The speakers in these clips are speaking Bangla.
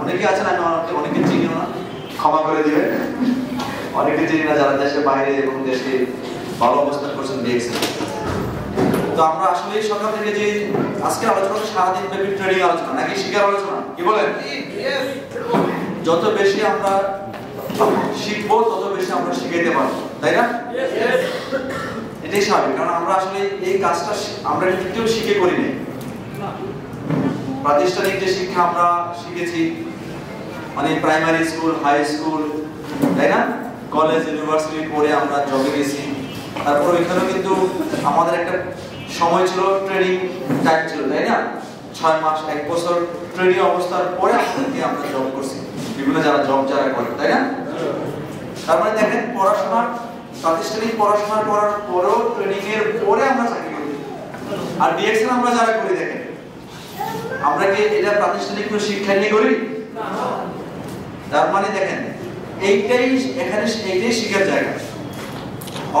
অনেকে আছেন আমি অনেকে চিনি না, ক্ষমা করে দিবেন, অনেকে চিনি না যারা দেশের বাইরে এবং দেশে ভালো অবস্থান করছেন ডিএক্সএল। তো আমরা আসলে সকাল থেকে যে আজকে আলোচনা সারাদিন ব্যাপী ট্রেনিং আলোচনা নাকি শিখার আলোচনা, কি বলেন? যত বেশি আমরা শিখবো তত বেশি আমরা শিখাইতে পারবো, তাই না? এটাই স্বাভাবিক, কারণ আমরা আসলে এই কাজটা আমরা কেউ শিখে করিনি। প্রাতিষ্ঠানিক যে শিক্ষা আমরা শিখেছি মানে প্রাইমারি স্কুল, হাই স্কুল, তাই না, কলেজ, ইউনিভার্সিটি পড়ে আমরা জবে গেছি। তারপর এখানেও কিন্তু আমাদের একটা সময় ছিল, ট্রেনিং টাইম ছিল, তাই না? 6 মাস 1 বছর ট্রেনিং অবস্থার পরে আমাদেরকে আমরা জব করছি, বিভিন্ন যারা জব যারা করে, তাই না? তার মানে দেখেন পড়াশোনা, প্রাতিষ্ঠানিক পড়াশোনা করার পরেও ট্রেনিং এর পরে আমরা চাকরি করি। আর ডিএক্সএল আমরা যারা করি দেখেন, আমরা কি এটা প্রাতিষ্ঠানিক কোনো শিক্ষা নিয়ে করি? তার মানে দেখেন এইটাই এখানে এইটাই শিখার জায়গা।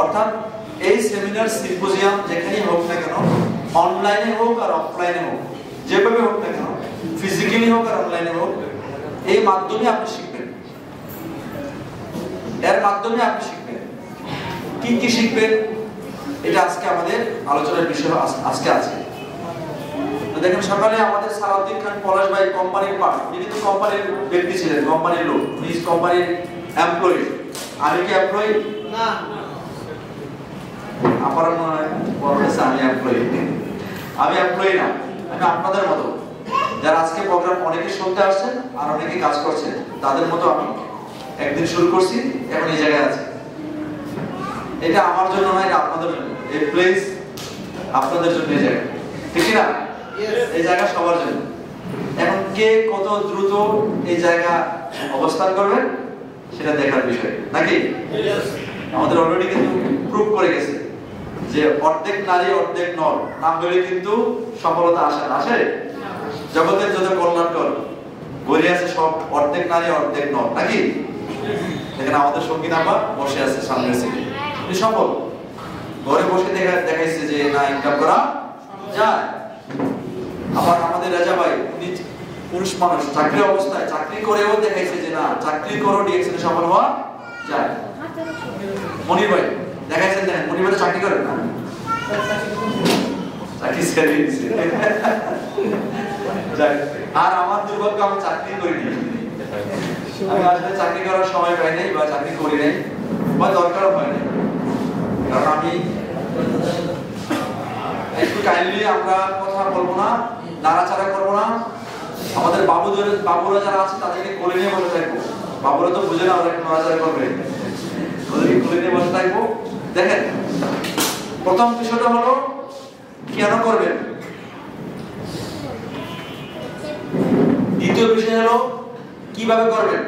অর্থাৎ এই সেমিনার সিম্পোজিয়াম যেখানেই হোক না কেন, অনলাইনে হোক আর অফলাইনে হোক, যেভাবে হোক না কেন, ফিজিক্যালি হোক আর অনলাইনে হোক, এই মাধ্যমে আপনি শিখবেন। এর মাধ্যমে আপনি শিখবেন। কি কি শিখবেন এটা আজকে আমাদের আলোচনার বিষয় আজকে আছে। তো দেখেন সকালে আমাদের সালাউদ্দিন খান পলাশ ভাই কোম্পানির পার্ট, তিনি তো কোম্পানির ব্যক্তি ছিলেন, কোম্পানির লোক, নিজ কোম্পানির এমপ্লয়ি। আমি কি এমপ্লয়ি? না। আমার মনে হয় আমি এমপ্লয়ি। আমি এমপ্লয়ি না, আমি আপনাদের মতো যারা আজকে প্রোগ্রাম অনেকে শুনতে আসছেন আর অনেকে কাজ করছেন, তাদের মতো আমি একদিন শুরু করছি, এখন এই জায়গায় আছি। এটা আমার জন্য নয়, এটা আপনাদের জন্য। এই প্লেস আপনাদের জন্য, এই জায়গা, ঠিক না? এই জায়গা সবার জন্য। এখন কে কত দ্রুত এই জায়গা অবস্থান করবে সেটা দেখার বিষয়, নাকি? আমাদের অলরেডি কিন্তু প্রুভ করে গেছে যে অর্ধেক নারী অর্ধেক নর না হলে কিন্তু সফলতা আসে না। আসে? জগতের যত কল্যাণকর গড়ে আছে সব অর্ধেক নারী অর্ধেক নর, নাকি? এখানে আমাদের সঙ্গী নাম্বার বসে আছে সামনের সিটে, উনি সফল। ঘরে বসে দেখাইছে যে না, ইনকাম করা যায়। আবার আমাদের রাজা ভাই, উনি পুরুষ মানুষ, চাকরি অবস্থায় চাকরি করেও দেখাইছে যে না, চাকরি করো ডিএক্সএল সফল হওয়া যায়। মনির ভাই দেখাইছেন, দেখেন মনির ভাই চাকরি করেন না, চাকরি ছেড়ে দিয়েছে। আর আমার দুর্ভাগ্য, আমি চাকরি করিনি। আমি আসলে চাকরি করার সময় পাই নাই, বা চাকরি করি নাই, বা দরকারও হয় নাই। কারণ আমি একটু কাইন্ডলি আমরা কথা বলবো না, নাড়াচাড়া করবো না। আমাদের বাবুরা যারা আছে তাদেরকে কোলে নিয়ে বসে থাকবো। বাবুরা তো বুঝে না ওরা একটু নাড়াচাড়া করবে, ওদেরকে কোলে নিয়ে বসে থাকবো। দেখেন প্রথম বিষয়টা হলো কেন করবেন, দ্বিতীয় বিষয় হলো কিভাবে করবেন,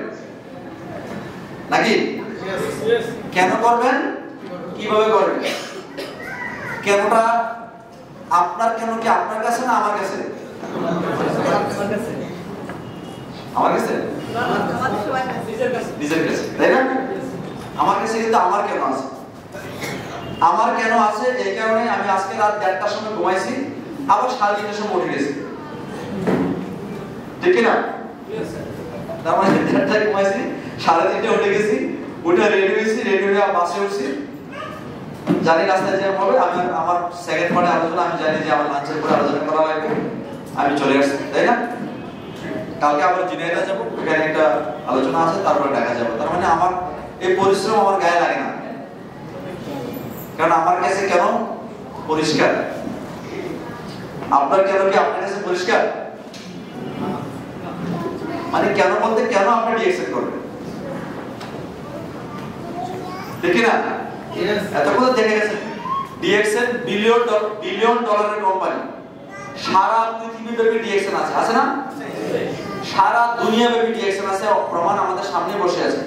নাকি? কেন করবেন, কিভাবে করবেন। কেনটা আপনার, কেন কি আপনার কাছে না আমার কাছে? আমার কাছে, নিজের কাছে, তাই না? আমার কাছে কিন্তু আমার কেন আছে। আমার কেন আছে এই কারণে আমি আজকে রাত 1:30টার সময় ঘুমাইছি, আবার 3:30টার সময় উঠে গেছি, ঠিক না? তার মানে 1:30টায় ঘুমাইছি, 3:30টায় উঠে গেছি, উঠে রেডি হয়েছি, রেডি হয়ে বাসে উঠছি। জানি রাস্তায় জ্যাম হবে, আমি আমার সেকেন্ড পার্টে আলোচনা, আমি জানি যে আমার লাঞ্চের পরে আলোচনা করা লাগবে, আমি চলে আসছি, তাই না? কালকে আবার জিনাইদা যাবো, এখানে একটা আলোচনা আছে, তারপরে ঢাকা যাবো। তার মানে আমার এই পরিশ্রম আমার গায়ে লাগে না, কারণ আমার কাছে কেন পরিষ্কার। আপনার কেন কি আপনার কাছে পরিষ্কার? মানে কেন বলতে কেন আপনি ডিএক্সএল করবেন, ঠিক না? এতক্ষণ দেখে গেছেন ডিএক্সএল বিলিয়ন ডলারের কোম্পানি, সারা পৃথিবী ব্যাপী ডিএক্সএল আছে, আছে না? সারা দুনিয়া ব্যাপী ডিএক্সএল আছে, প্রমাণ আমাদের সামনে বসে আছে।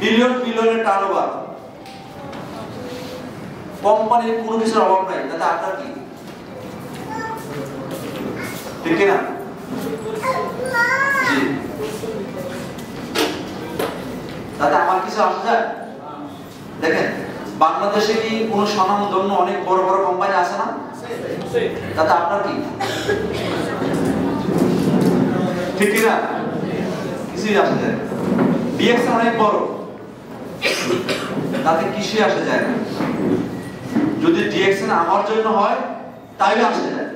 বিলিয়নের টার্নওভার, কোম্পানির কোনো কিছুর অভাব নাই, তাতে আপনার কি, ঠিক না? জি, তাতে আমার কিছু আসে যায়? দেখেন বাংলাদেশে কি কোনো স্বনামধন্য অনেক বড় বড় কোম্পানি আছে না? তাতে আপনার কি, ঠিক না? কিছুই আসে যায় না। ডিএক্সএন অনেক বড়, তাতে কিছুই আসে যায় না। যদি ডিএক্সএন আমার জন্য হয় তাহলে আসে যায়,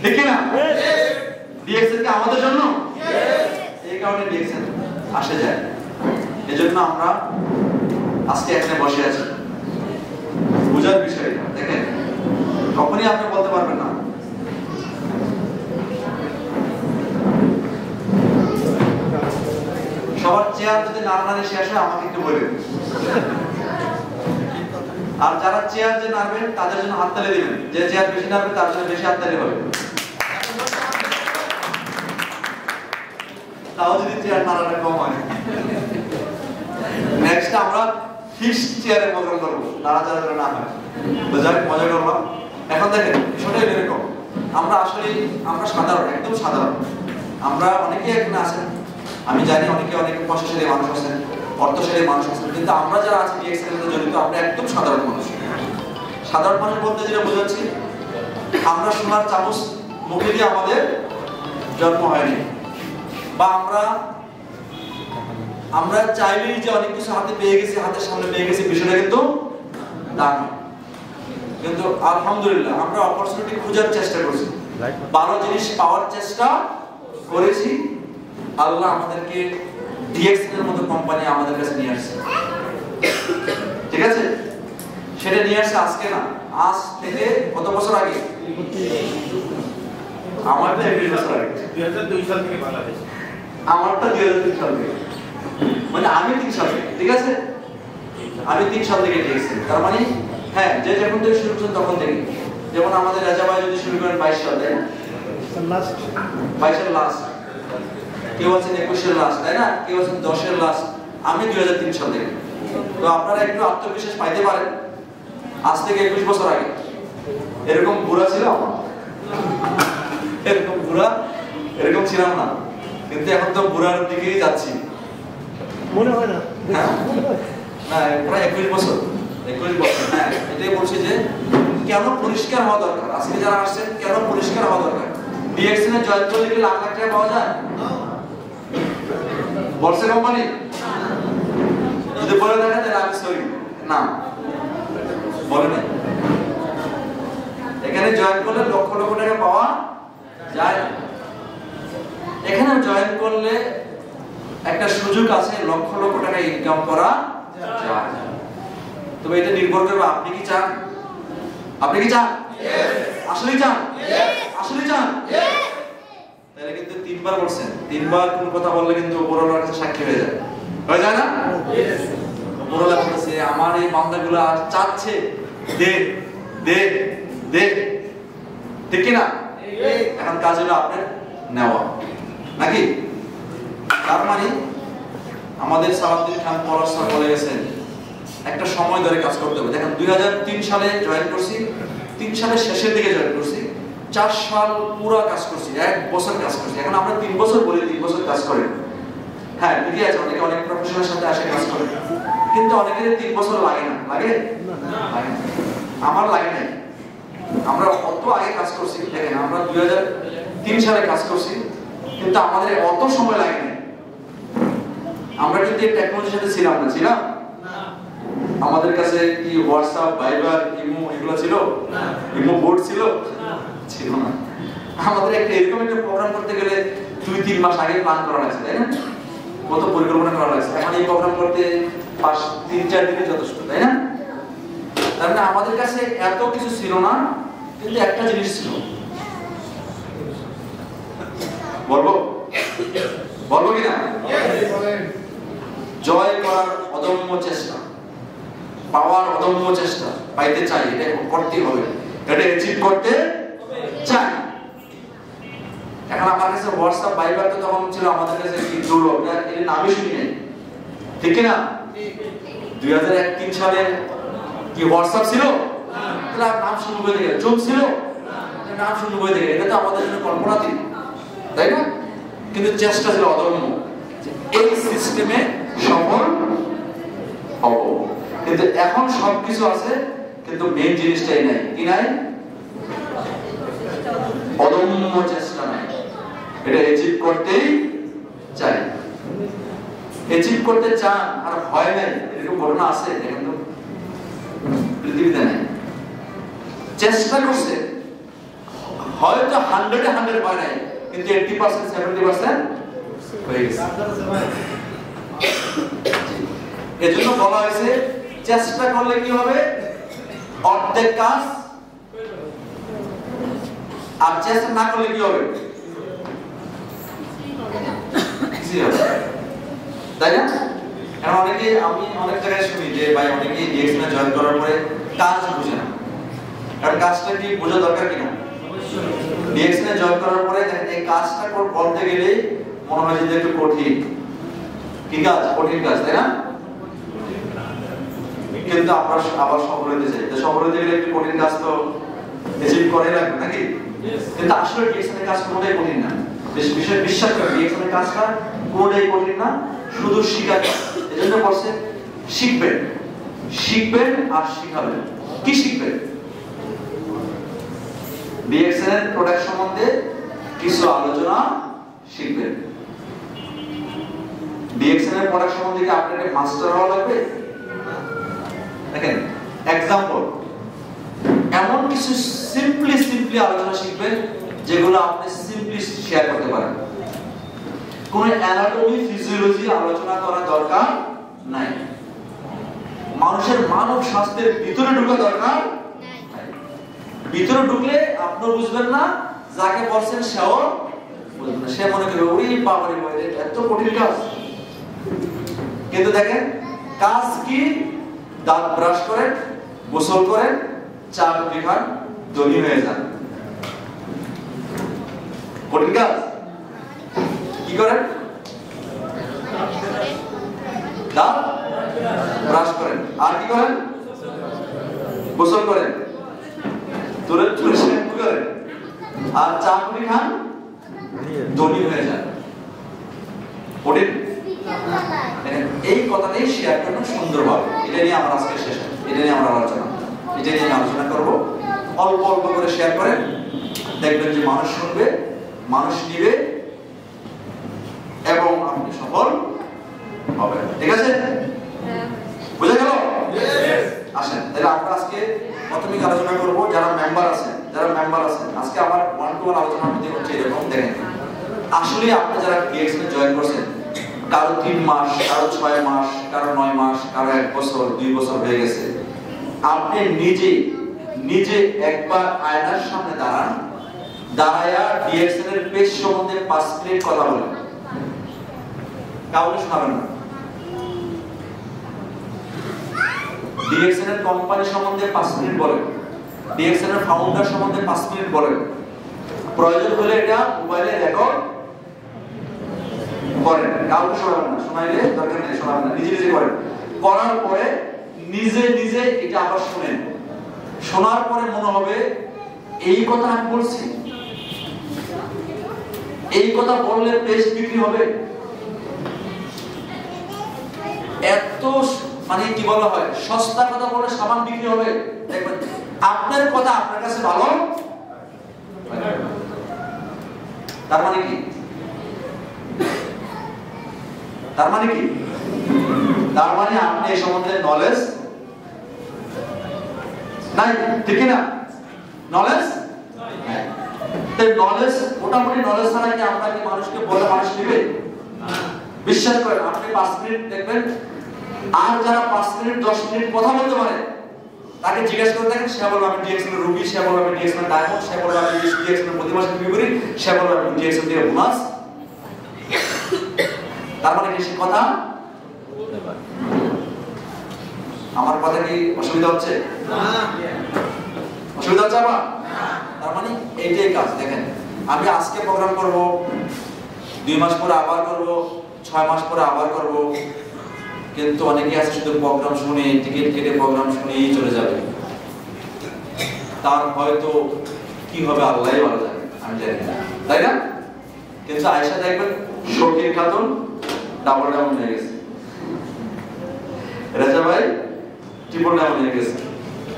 ঠিক না? ডিএক্সএন কি আমাদের জন্য? এই কারণে ডিএক্সএন আসে যায়। এজন্য আমরা আজকে এখানে বসে আছি। বুঝার বিষয় দেখেন, কখনই আপনি বলতে পারবেন না সবার চেয়ার যদি নাড়ানাড়ি শেষ হয় আমাকে একটু বলবেন, আর যারা চেয়ার যে নাড়বেন তাদের জন্য হাততালি দিবেন। যে চেয়ার বেশি নাড়বে তার জন্য বেশি হাততালি হবে। তাও যদি চেয়ার নাড়াটা কম হয়। নেক্সট আমরা ফিক্সড চেয়ারে প্রোগ্রাম করবো, নাড়াচাড়া করে না হয়। তো যাক, মজা করলাম। এখন দেখেন বিষয়টা এরকম, আমরা আসলে আমরা সাধারণ, একদম সাধারণ। আমরা অনেকেই এখানে আছেন, আমি জানি অনেকে অনেক প্রশাসনের মানুষ আছেন, অর্থশালী মানুষ আছেন, কিন্তু আমরা যারা আছি ডিএক্সএন এর জড়িত আমরা একদম সাধারণ মানুষ। সাধারণ মানুষ বলতে যেটা বোঝাচ্ছি, আমরা সোনার চামচ মুখে দিয়ে আমাদের জন্ম হয়নি, বা আমরা চাইলেই যে অনেক কিছু হাতে পেয়ে গেছি, হাতের সামনে পেয়ে গেছি, বিষয়টা কিন্তু না। কিন্তু আলহামদুলিল্লাহ আমরা অপরচুনিটি খোঁজার চেষ্টা করছি, ভালো জিনিস পাওয়ার চেষ্টা করেছি। আল্লাহ আমাদেরকে ডিএক্সএন এর মতো কোম্পানি আমাদের কাছে নিয়ে আসছে, ঠিক আছে? সেটা নিয়ে আসছে আজকে না, আজ থেকে কত বছর আগে? আমারটা 21 বছর আগে, 2002 সাল থেকে বাংলাদেশ। আমারটা 2003 সাল থেকে, মানে আমি 3 সাল থেকে, ঠিক আছে? আমি 3 সাল থেকে ডিএক্সএন, তার মানে হ্যাঁ, যে যখন থেকে শুরু করছেন তখন থেকে। যেমন আমাদের রাজা ভাই যদি শুরু করেন 22 সাল, তাই না? 22 এর লাস্ট, কেউ আছেন 21 এর লাস্ট, তাই না? কেউ আছেন 10 এর লাস্ট। আমি 2003 সাল থেকে। তো আপনারা একটু আত্মবিশ্বাস পাইতে পারেন, আজ থেকে 21 বছর আগে এরকম বুড়া ছিল আমার, এরকম ছিলাম না, কিন্তু এখন তো বুড়ার দিকেই যাচ্ছি, মনে হয় না? হ্যাঁ, না প্রায় 21 বছর। হ্যাঁ, এটাই বলছি যে কেন পরিষ্কার হওয়া দরকার। আজকে যারা আসছেন, কেন পরিষ্কার হওয়া দরকার? ডিএক্সএন এর জয়েন করলে কি লাখ লাখ টাকা পাওয়া যায়? বলছে কোম্পানি? যদি বলে দেখেন তাহলে আমি সরি, না বলে নাই। এখানে জয়েন করলে লক্ষ লক্ষ টাকা পাওয়া যায় না। এখানে জয়েন করলে একটা সুযোগ আছে, লক্ষ লক্ষ টাকা ইনকাম করা যায়। তবে এটা নির্ভর করবে আপনি কি চান। আপনি কি চান? আসলে চান? আসলে চান? তাহলে কিন্তু 3 বার বলছেন, 3 বার কোন কথা বললে কিন্তু উপরওয়ালার কাছে সাক্ষী হয়ে যায়, হয়ে যায় না? উপরওয়ালা বলছে আমার এই বান্দাগুলো চাচ্ছে দে দে দে, ঠিক কি না? এখন কাজ হলো আপনার নেওয়া, নাকি? তার মানে আমাদের সালাউদ্দিন খান পলাশ স্যার বলে গেছেন একটা সময় ধরে কাজ করতে হবে। দেখেন 2003 সালে জয়েন করছি, 3 সালের শেষের দিকে জয়েন করছি, 4 সাল পুরো কাজ করছি, 1 বছর কাজ করছি। এখন আমরা 3 বছর বলি, 3 বছর কাজ করেন। হ্যাঁ ঠিকই আছে, অনেকে অনেক প্রফেশনের সাথে আসে কাজ করে, কিন্তু অনেকের 3 বছর লাগে না। লাগে? লাগে না। আমার লাগে নাই। আমরা অত আগে কাজ করছি, দেখেন আমরা 2003 সালে কাজ করছি, কিন্তু আমাদের অত সময় লাগে না। আমরা কিন্তু এই টেকনোলজির সাথে ছিলাম না, ছিলাম না। আমাদের কাছে কি হোয়াটসঅ্যাপ, ভাইবার, ইমো এগুলো ছিল না? ইমো বোর্ড ছিল না? ছিল না। আমাদের একটা এরকম একটা প্রোগ্রাম করতে গেলে 2-3 মাস আগে প্ল্যান করা লাগছে, তাই না? কত পরিকল্পনা করা লাগছে। এখন এই প্রোগ্রাম করতে 3-4 দিনে যথেষ্ট, তাই না? তার মানে আমাদের কাছে এত কিছু ছিল না, কিন্তু একটা জিনিস ছিল। বলবো কিনা? জয় করার অদম্য চেষ্টা, পাওয়ার অদম্য চেষ্টা, পাইতে চাই, এটা করতে হবে, এটা অ্যাচিভ করতে চাই। এখন আমার কাছে হোয়াটসঅ্যাপ, ভাইবার তো তখন ছিল আমাদের কাছে কি দুর্লভ, এর নামই শুনি নাই, ঠিক না? 2001-3 সালে কি হোয়াটসঅ্যাপ ছিল? তাহলে নাম শুরু করে দিকে যোগ ছিল, নাম শুরু করে দিকে, এটা তো আমাদের জন্য কল্পনাতীত, তাই না? কিন্তু চেষ্টা ছিল অদম্য, এই সিস্টেমে সফল হব। কিন্তু এখন সবকিছু আছে, কিন্তু মেইন জিনিসটাই নাই। কি নাই? অদম্য চেষ্টা নাই। এটা অ্যাচিভ করতেই চাই, অ্যাচিভ করতে চান আর হয় নাই, এরকম ঘটনা আছে দেখেন তো পৃথিবীতে নাই। চেষ্টা করছে, হয়তো 100 হয় নাই, কিন্তু 80% 70% হয়ে গেছে। এজন্য বলা হয়েছে চেষ্টা করলে কি হবে, অর্ধেক কাজ, আর চেষ্টা না করলে কি হবে, তাই না? এখন অনেকে, আমি অনেক জায়গায় শুনি যে ভাই অনেকে ডিএক্সএন এ জয়েন করার পরে কাজ বুঝে না। কারণ কাজটা কি বোঝা দরকার কিনা? ডিএক্সএন এ জয়েন করার পরে দেখেন এই কাজটা করতে গেলে মনে হয় যে একটু কঠিন, কি কাজ, কঠিন কাজ, তাই না? কিন্তু আমরা আবার সফল হতে চাই, তো সফল হতে গেলে একটু কঠিন কাজ তো অ্যাচিভ করাই লাগবে নাকি? কিন্তু আসলে ডিএক্সএন এর কাজ কোনোটাই কঠিন না। বিষয় বিশ্বাস করেন, ডিএক্সএন এর কাজটা কোনোটাই কঠিন না, শুধু শিখার কাজ। এজন্য বলছে শিখবেন, শিখবেন আর শিখাবেন। কি শিখবেন? ডিএক্সএন এর প্রোডাক্ট সম্বন্ধে কিছু আলোচনা শিখবেন। ডিএক্সএন এর প্রোডাক্ট সম্বন্ধে কি আপনাকে মাস্টার হওয়া লাগবে? দেখেন एग्जांपल, এমন কিছু সিম্পলি আলোচনা শিখবেন যেগুলো আপনি সিম্পলি শেয়ার করতে পারেন। কোন অ্যানাটমি ফিজিওলজি আলোচনা করা দরকার নাই, মানুষের মানব স্বাস্থ্যের ভিতরে ঢোকা দরকার নাই। ভিতরে ঢুকলে আপনি বুঝবেন না, যাকে বলছেন সেও বুঝবেন না, সে মনে করবে ওরে বাবারে বাবারে এত কঠিন কাজ। কিন্তু দেখেন কাজ কি, দাঁত ব্রাশ করেন, গোসল করেন, চা কফি খান, ধনী হয়ে যান। কঠিন কাজ কি করেন? দাঁত ব্রাশ করেন, আর কি করেন? গোসল করেন, চুলে শ্যাম্পু করেন, আর চা কফি খান, ধনী হয়ে যান। কঠিন? এই কথাটাই শেয়ার করবেন সুন্দরভাবে। এটা নিয়ে আমরা আজকে শেষ, এটা নিয়ে আমরা আলোচনা করব। অল্প অল্প করে শেয়ার করেন, দেখবেন যে মানুষ শুনবে, মানুষ নিবে এবং আপনি সফল হবেন। ঠিক আছে? বুঝা গেল? আসেন তাহলে আমরা আজকে প্রাথমিক আলোচনা করব। যারা মেম্বার আছেন, আজকে আমার 1-to-1 আলোচনার মধ্যে হচ্ছে এরকম। দেখেন আসলে আপনি যারা ডিএক্সএন এ জয়েন করছেন, কারো 3 মাস, কারো 6 মাস, কারো 9 মাস, কারো 1 বছর, 2 বছর হয়ে গেছে, আপনি নিজে একবার আয়নার সামনে দাঁড়ায়া ডিএক্সএন এর পেজ সম্বন্ধে 5 মিনিট কথা বলেন। কাউকে শোনাবেন না। ডিএক্সএন এর কোম্পানি সম্বন্ধে 5 মিনিট বলেন, ডিএক্সএন এর ফাউন্ডার সম্বন্ধে 5 মিনিট বলেন। প্রয়োজন হলে এটা মোবাইলে রেকর্ড করেন, কাউকে শোনাবেন না, শোনাইলে দরকার নেই, শোনাবেন না, নিজে করেন। করার পরে নিজে এটা আবার শুনেন। শোনার পরে মনে হবে এই কথা আমি বলছি, এই কথা বললে পেজ বিক্রি হবে। এত মানে কি বলা হয়, সস্তা কথা বলে সামান বিক্রি হবে। দেখবেন আপনার কথা আপনার কাছে ভালো, তার মানে কি? তার মানে আপনি এই সম্বন্ধে নলেজ নাই, ঠিক না? নলেজ মোটামুটি নলেজ ছাড়া কি আমরা কি মানুষকে বলে মানুষ নিবে? বিশ্বাস করেন, আপনি 5 মিনিট দেখবেন, আর যারা 5 মিনিট 10 মিনিট কথা বলতে পারে তাকে জিজ্ঞাসা করে দেখেন, সে বলবে আমি ডিএক্সএন এর রুগী, সে বলবে আমি ডিএক্সএন এর ডায়মন্ড, সে বলবে আমি ডিএক্সএন এর প্রতি মাসে বিক্রি করি, সে বলবে আমি ডিএক্সএন দিয়ে বোনাস। তার মানে কি সে কথা? আমার কথা কি অসুবিধা হচ্ছে? অসুবিধা হচ্ছে আমার? তার মানে এইটাই কাজ। দেখেন আমি আজকে প্রোগ্রাম করব, 2 মাস পরে আবার করব, 6 মাস পরে আবার করব, কিন্তু অনেকে আছে শুধু প্রোগ্রাম শুনে, টিকিট কেটে প্রোগ্রাম শুনেই চলে যাবে। তার হয়তো কি হবে আল্লাহই ভালো জানে, আমি জানি না, তাই না? কিন্তু আয়েশা দেখবেন শৌখিন খাতুন ডাবল ডাউন হয়ে গেছে, রাজা ভাই ট্রিপল ডাউন হয়ে গেছে,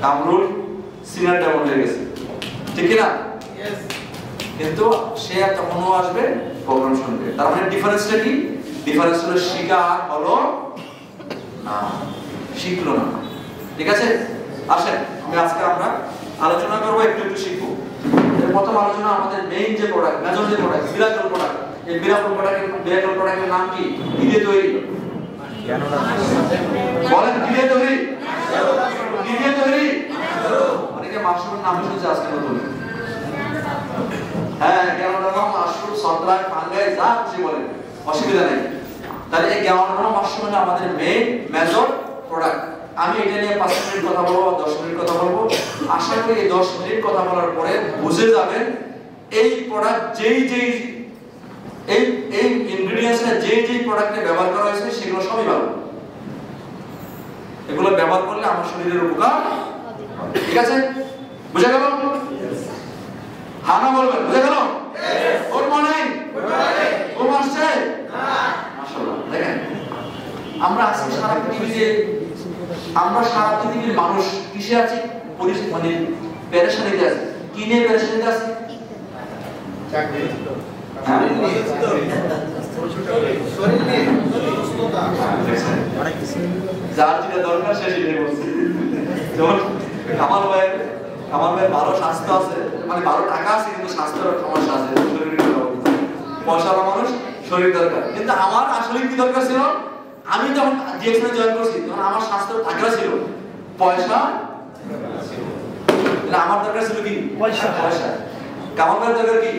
কামরুল সিনিয়র ডাউন হয়ে গেছে, ঠিক না? কিন্তু সে তখনও আসবে প্রোগ্রাম শুনবে। তার মানে ডিফারেন্সটা কি? ডিফারেন্স হলো শিখা হলো না, শিখলো না। ঠিক আছে, আসেন আজকে আমরা আলোচনা করবো, একটু একটু শিখবো। প্রথম আলোচনা আমাদের মেইন যে প্রোডাক্ট, মেজর যে প্রোডাক্ট, মিরাকল প্রোডাক্ট। এই মিরাকল প্রোডাক্টের নাম কি? কি দিয়ে তৈরি? বলেন, কি দিয়ে তৈরি? কি দিয়ে তৈরি? অনেকে মাশরুমের নাম শুনছে আজকে নতুন। হ্যাঁ, গ্যানোডার্মা, মাশরুম, সন্ত্রাস, ফাঙ্গাই, যা খুশি বলেন, অসুবিধা নেই। তাহলে এই গ্যানোডার্মা মাশরুম হলো আমাদের মেইন মেজর প্রোডাক্ট। আমি এটা নিয়ে 5 মিনিট কথা বলবো, 10 মিনিট কথা বলবো। আশা করি এই 10 মিনিট কথা বলার পরে বুঝে যাবেন এই প্রোডাক্ট যেই ইনগ্রেডিয়েন্টসটা যেই প্রোডাক্টে ব্যবহার করা হয়েছে সেগুলো সবই ভালো। এগুলো ব্যবহার করলে আমার শরীরের উপকার। ঠিক আছে, বুঝে গেল? হ্যাঁ না বলবেন, বুঝে গেল? Good morning. ঘুম আসছে? মাশাআল্লাহ। দেখেন, আমরা আজকে সারা পৃথিবীর মানুষ কিসে আছে? মানে পেরেশানিতে আছে। কি নিয়ে পেরেশানিতে আছে? যার যেটা দরকার সে সেটাই বলছে। যেমন আমার ভাই ভালো স্বাস্থ্য আছে, মানে ভালো টাকা আছে, কিন্তু স্বাস্থ্যের সমস্যা আছে, পয়সাওয়ালা মানুষ, শরীর দরকার। কিন্তু আমার আসলে কি দরকার ছিল? আমি যখন ডিএক্সএনে জয়েন করছি তখন আমার স্বাস্থ্য টাকা ছিল, পয়সা ছিল। আমার দরকার ছিল কি? পয়সা। কামাল ভাইয়ের দরকার কি?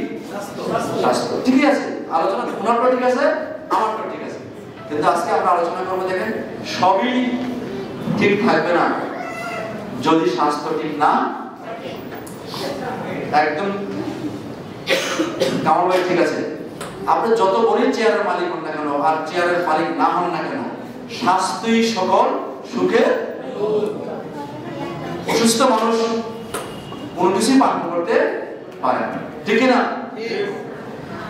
স্বাস্থ্য। ঠিকই আছে, আলোচনা ওনারটা ঠিক আছে, আমারটা ঠিক আছে। কিন্তু আজকে আমরা আলোচনা করবো, দেখেন সবই ঠিক থাকবে না যদি স্বাস্থ্য ঠিক না। একদম কামাল ভাই ঠিক আছে, আপনি যত বড়ই চেয়ারের মালিক হন না কেন আর চেয়ারের মালিক না হন না কেন, স্বাস্থ্যই সকল সুখের। অসুস্থ মানুষ কোনো কিছুই পালন করতে পারে না, ঠিক না?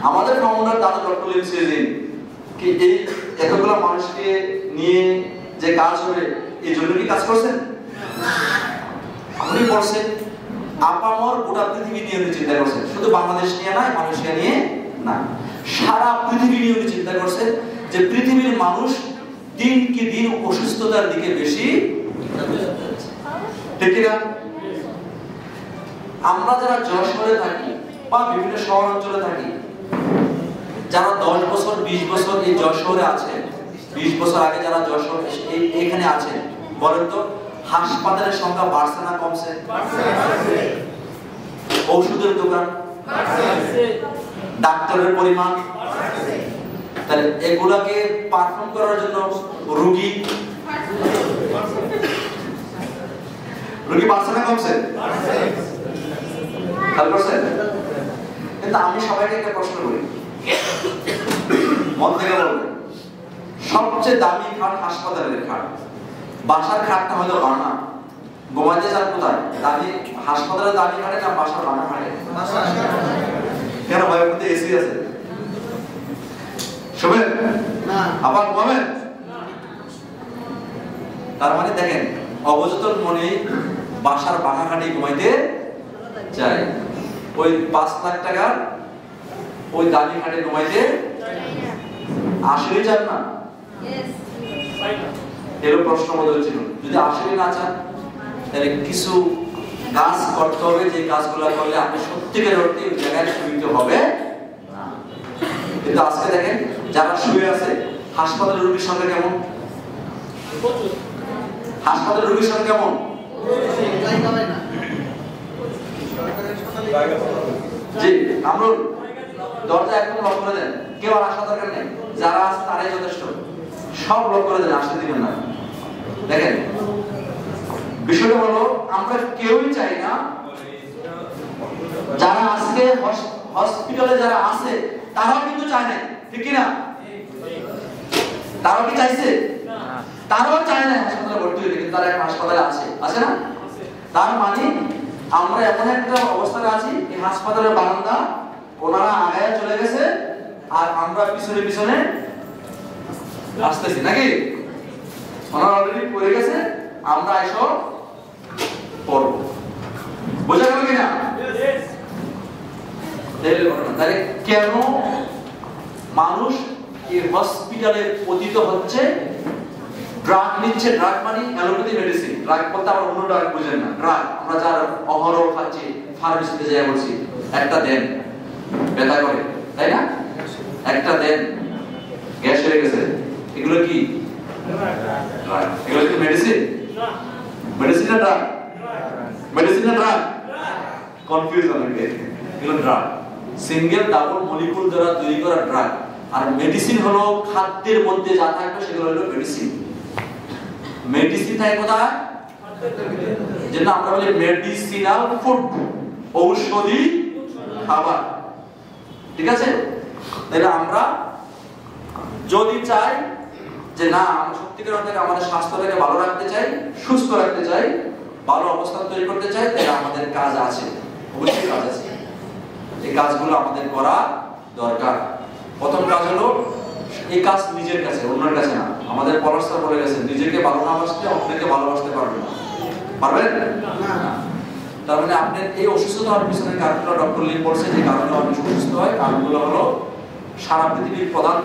আমাদের ফাউন্ডার দাদা ডক্টর লিমসেজিন কি এই এতগুলো মানুষকে নিয়ে যে কাজ হবে এই জন্য কি কাজ করছেন? আপনি করছেন আপামর গোটা পৃথিবী নিয়ে চিন্তা করছেন, শুধু বাংলাদেশ নিয়ে নয়, মালয়েশিয়া নিয়ে না, সারা পৃথিবী নিয়ে চিন্তা করছেন যে পৃথিবীর মানুষ দিনকে দিন অসুস্থতার দিকে বেশি। ঠিক না? আমরা যারা যশোরে থাকি বা বিভিন্ন শহর অঞ্চলে থাকি, যারা 10 বছর 20 বছর এই যশোরে আছেন, 20 বছর আগে যারা যশোর এখানে আছেন, বলেন তো হাসপাতালের সংখ্যা বাড়ছে না কমছে? ঔষধের দোকান, ডাক্তারের পরিমাণ, তাহলে এগুলাকে পারফর্ম করার জন্য রোগী বাড়ছে না কমছে? খেয়াল করছেন? কিন্তু আমি সবাইকে একটা প্রশ্ন করি, মন থেকে বলবেন, সবচেয়ে দামি খাট হাসপাতালের খাট, বাসার খাটটা হলো বানা, ঘুমাইতে যান কোথায়? দামি হাসপাতালের দামি খাটে না বাসার বানা খাটে? কেন ভাইয়ের মধ্যে এসি আছে? শুনবেন না আবার ঘুমাবেন? তার মানে দেখেন অবচেতন মনে বাসার বানা খাটে ঘুমাইতে চাই, ওই 5 লাখ টাকার ওই দামি খাটে ঘুমাইতে আসলে চান না? এর প্রশ্ন মধ্যে ছিল, যদি আসলে না চান তাহলে কিছু কাজ করতে হবে, যে কাজগুলো করলে আপনি সত্যিকার অর্থে ওই জায়গায় শুইতে হবে না। কিন্তু আজকে দেখেন যারা শুয়ে আছে, হাসপাতালের রোগীর সংখ্যা কেমন? হাসপাতালের রোগীর সংখ্যা কেমন? জি, আমরা দরজা একদম লক করে দেন, কেউ আর আসা দরকার নেই, যারা আছে তারাই যথেষ্ট, সব লক করে দেন, আসতে দিবেন না। দেখেন বিষয়টা হলো আমরা কেউই চাই না যারা আজকে হসপিটালে যারা আছে তারাও কিন্তু চায় না, ঠিক কি না? তারাও কি চাইছে? তারাও চায় না হাসপাতালে ভর্তি হইতে, কিন্তু তারা এখন হাসপাতালে আছে না? তার মানে আমরা এমন একটা অবস্থায় আছি, এই হাসপাতালের বারান্দা ওনারা আগায় চলে গেছে আর আমরা পিছনে পিছনে আসতেছি, নাকি? ওনারা অলরেডি পড়ে গেছে, আমরা এসব পড়ব। বোঝা গেল কিনা? তাহলে কেন মানুষ এই হসপিটালে পতিত হচ্ছে, ড্রাগ নিচ্ছে। ড্রাগ মানে অ্যালোপ্যাথি মেডিসিন। ড্রাগ বলতে আবার অন্য ড্রাগ বুঝেন না। ড্রাগ আমরা যার অহরহ খাচ্ছি, ফার্মেসিতে যাই বলছি একটা দেন, ব্যথা করে, তাই না? একটা দেন, গ্যাস হয়ে গেছে, এগুলো কি ড্রাগ? এগুলো কি মেডিসিন? মেডিসিন না ড্রাগ? মেডিসিন না ড্রাগ? কনফিউশন হয়ে এগুলো ড্রাগ। সিঙ্গেল ডাবল মলিকুল দ্বারা তৈরি করা ড্রাগ। আর মেডিসিন হলো খাদ্যের মধ্যে যা থাকবে সেগুলো হলো মেডিসিন। মেডিসিন থাকে কোথায়? যেটা আমরা বলি মেডিসিনাল ফুড, ঔষধি খাবার। ঠিক আছে? তাহলে আমরা যদি চাই যে না, আমরা সত্যিকার অর্থে আমাদের স্বাস্থ্যটাকে ভালো রাখতে চাই, সুস্থ রাখতে চাই, ভালো অবস্থান তৈরি করতে চাই, তাহলে আমাদের কাজ আছে, অবশ্যই কাজ আছে। এই কাজগুলো আমাদের করা দরকার। প্রথম কাজ হলো এই কাজ নিজের কাছে, অন্যের কাছে না। আমাদের পড়াশোনা বলে গেছে, নিজেকে ভালো না বাসলে অন্যকে ভালোবাসতে পারবেন না। পারবেন না? তার মানে আপনার এই অসুস্থতা হওয়ার পিছনে কারণগুলো ডক্টর লিন বলছে যে কারণে মানুষ অসুস্থ হয়। কারণগুলো হলো সারা পৃথিবীর প্রধান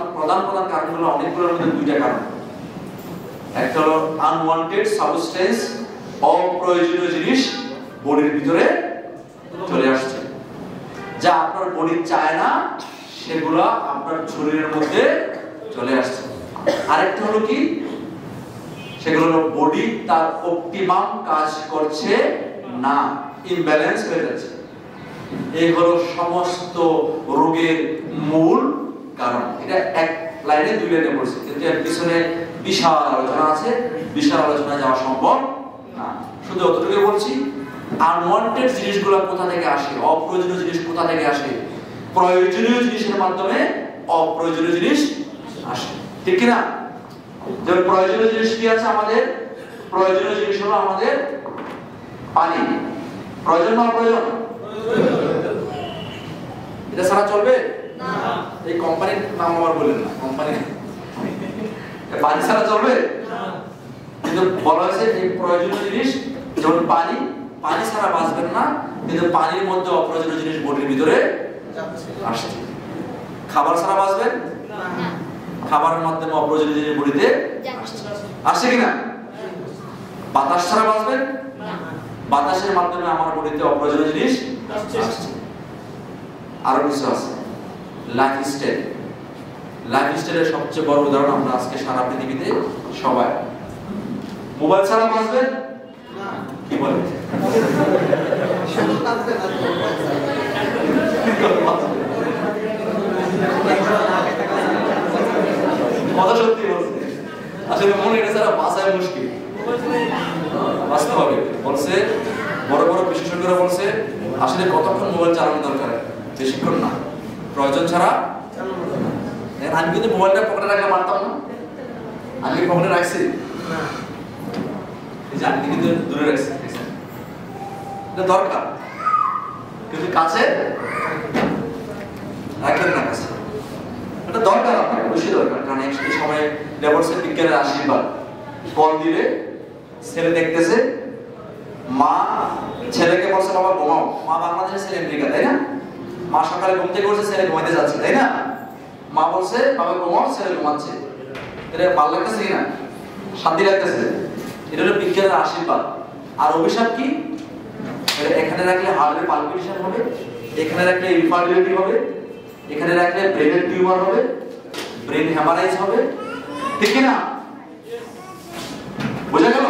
কারণগুলো অনেকগুলোর মধ্যে দুইটা কারণ। একটা হলো আনওয়ান্টেড সাবস্টেন্স, অপ্রয়োজনীয় জিনিস বডির ভিতরে চলে আসছে, যা আপনার বডি চায় না, সেগুলো আপনার শরীরের মধ্যে চলে আসছে। আরেকটা হলো কি, সেগুলো হলো বডি তার অপটিমাম কাজ করছে না, ইমব্যালেন্স হয়ে যাচ্ছে। এই হলো সমস্ত রোগের মূল কারণ। এটা এক লাইনে দুই লাইনে বলছি, কিন্তু এর পিছনে বিশাল আলোচনা আছে, বিশাল আলোচনা যাওয়া সম্ভব না। শুধু অতটুকু বলছি, আনওয়ান্টেড জিনিসগুলো কোথা থেকে আসে, অপ্রয়োজনীয় জিনিস কোথা থেকে আসে, প্রয়োজনীয় জিনিসের মাধ্যমে অপ্রয়োজনীয় জিনিস আসে, ঠিক কি না? যেমন প্রয়োজনীয় জিনিস কি আছে আমাদের? প্রয়োজনীয় জিনিস হলো আমাদের পানি। প্রয়োজন না অপ্রয়োজন? এটা ছাড়া চলবে না। এই কোম্পানির নাম আবার বলেন না, কোম্পানি পানি ছাড়া চলবে না। কিন্তু বলা হয়েছে এই প্রয়োজনীয় জিনিস যেমন পানি, পানি ছাড়া বাঁচবেন না, কিন্তু পানির মধ্যে অপ্রয়োজনীয় জিনিস বডির ভিতরে আসছে। খাবার ছাড়া বাঁচবেন না, খাবারের মাধ্যমে অপ্রয়োজনীয় জিনিস বডিতে আসছে কিনা? বাতাস ছাড়া বাঁচবেন না, বাতাসের মাধ্যমে আমার বডিতে অপ্রয়োজনীয় জিনিস আসছে। আরো কিছু আছে, লাইফস্টাইল। লাইফস্টাইলের সবচেয়ে বড় উদাহরণ আমরা আজকে সারা পৃথিবীতে সবাই। মোবাইল ছাড়া বাঁচবেন না, কি বলেন? কথা সত্যি বলছে, আসলে মনে এটা ছাড়া বাঁচাই মুশকিল, বাঁচতে হবে। বলছে বড় বড় বিশেষজ্ঞরা বলছে আসলে কতক্ষণ মোবাইল চালানো দরকার, বেশিক্ষণ না, প্রয়োজন ছাড়া। আমি কিন্তু মোবাইলটা পকেটে রাখলে পারতাম না, আমি পকেটে রাখছি, আমি কিন্তু দূরে রাখছি, এটা দরকার, কিন্তু কাছে রাখবেন না, কাছে এটা দরকার, আপনার অবশ্যই দরকার। কারণ এই সময় লেবর্সের বিজ্ঞানের আশীর্বাদ, কল দিলে ছেলে দেখতেছে, মা ছেলেকে বলছে বাবা ঘুমাও, মা বাংলাদেশের ছেলে আমেরিকা, তাই না? মা সকালে ঘুম থেকে উঠছে, ছেলে ঘুমাইতে যাচ্ছে, তাই না? মা বলছে বাবা ঘুমাও, ছেলে ঘুমাচ্ছে, এটা ভালো লাগতেছে কিনা? শান্তি লাগতেছে? এটা হলো বিজ্ঞানের আশীর্বাদ। আর অভিশাপ কি? এখানে রাখলে হার্টের পালপিটেশন হবে, এখানে রাখলে ইনফার্টিলিটি হবে, এখানে রাখলে ব্রেনের টিউমার হবে, ব্রেন হ্যামারাইজ হবে, ঠিক কি না? বুঝা গেল?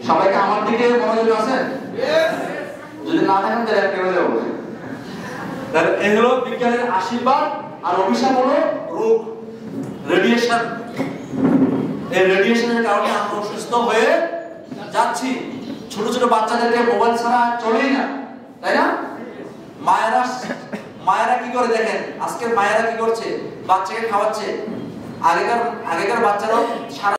সবাইকে আমার দিকে মনোযোগ আছেন? যদি না থাকেন তাহলে একটা হয়ে যাবো। তাহলে এই হলো বিজ্ঞানের আশীর্বাদ। আর অভিশাপ হলো রোগ, রেডিয়েশন। এই রেডিয়েশনের কারণে আমরা অসুস্থ হয়ে যাচ্ছি। ছোট ছোট বাচ্চাদেরকে মোবাইল ছাড়া চলেই না, তাই না? মায়েরা কি করে দেখেন, আজকের মায়েরা কি করছে, বাচ্চাকে খাওয়াচ্ছে। আগেকার বাচ্চারাও সারা